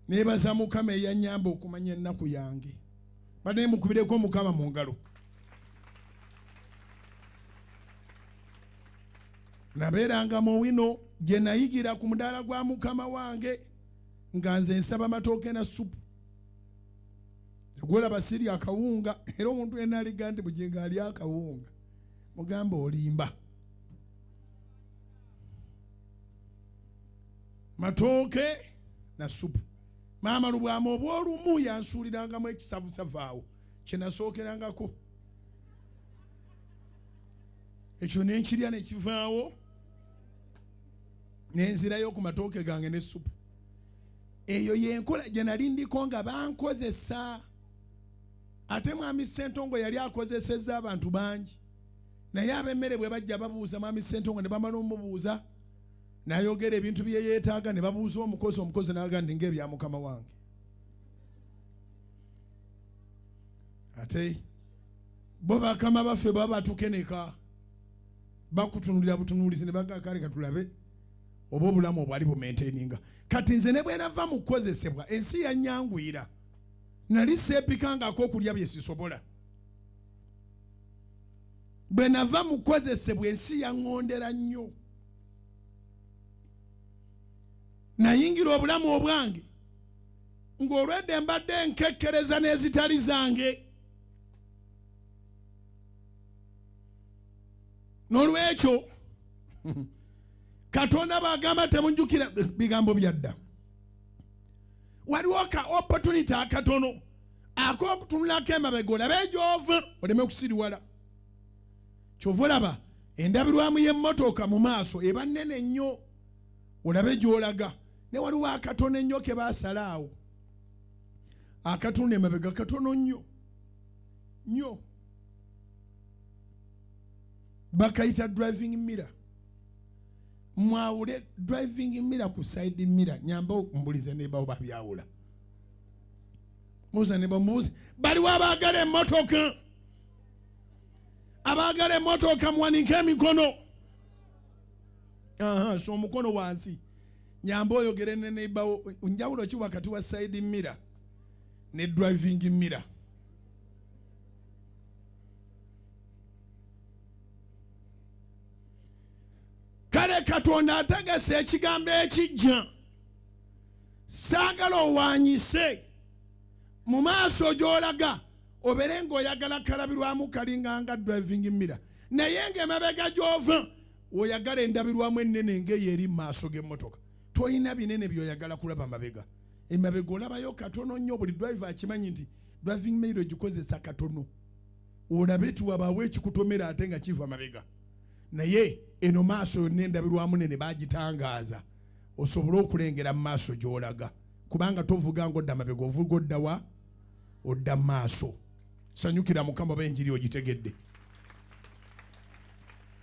Nebaza Mukama eyanyamba okumanya ennaku yange. Bane mukubireko Mukama mu ngalo. Nabeeranga mu wino gye nayigira ku mudaala gwa Mukama wange nga nze nsaba amatooke na supu. Gwolaba siri akawunga era omuntu yenna aliga nti Bujjingo ali akawunga. Mugamba olimba. Matooke na supu. Maama lubwamu obw'olumu yansuulirangamu ekisavusavu awo kye nasookerangako. Ekyo ne nkirya ne kivaawo ne nzirayo ku matooke gange ne supu. Eyo yenkola gye nali ndiko nga bankozesa. Ate mwami Ssentongo yali akozesezza abantu bangi. Naye ab'emmere bwe bajja babuuza mwami Ssentongo ne bamala omubuuza n'ayogera ebintu bye yeetaaga ne babuuza omukozi n'aga ndi ng'ebya Mukama wange. Ate bo bakama baffe baba batukeneka bakutunulira butunuulizi ne bagakale katulabe oba obulamu obwali bumaintaininga. Kati nze ne bwe nava mu kukozesebwa ensi yanyanguyira. Nali seepikangako okulya bye sisobola. Bwe nava mu kukozesebwa ensi yaŋŋondera nnyo. Nayingira obulamu obwange ng'olwedde mbadde nkekkereza n'ezitali zange. N'olwekyo Katonda bagamba temunjukira bigambo byadda. Waliwo ka opportunity akatono ak'okutunulako emabega olabe gy'ova oleme kusiriwala. Kyova olaba endabirwamu y'emmotoka mu maaso eba nnene nnyo olabe gy'olaga. Ne waliwo akatono ennyo ke baasala awo. Akatono emabega katono nnyo nnyo. Bakayita driving mirror. Mwawule driving mirror ku side mirror. Nyamba mbulize neba oba byawula. Musa neba mbuzi. Baliwo abaagala emmotoka. Abaagala emmotoka mwanike emikono. So omukono wansi. Nyamba oyogere ne neba njawulo ki wakati wa side mirror ne driving mirror. Kale Katonda ategese ekigambo ekijja. Saagala owaanyise mu maaso gy'olaga obeere ng'oyagala kalabirwamu kalinganga driving mirror. Naye ng'emabega gy'ova oyagala endabirwamu ennene ng'eyo eri mu maaso g'emmotoka. Toyina binene by'oyagala kulaba mabega. Emabega olabayo katono nnyo. Buli driver akimanyi nti driving mirror gikozesa katono. Olabe tuwabaawo ekikutomera ate nga kiva mabega. Naye eno maaso n'endabirwamu nene bagitangaaza osobole okulengera mu maaso gy'olaga. Kubanga tovuga ng'odda mabega, ovuga odda wa? Odda maaso. Sanyukira Mukama benjiri ogitegedde.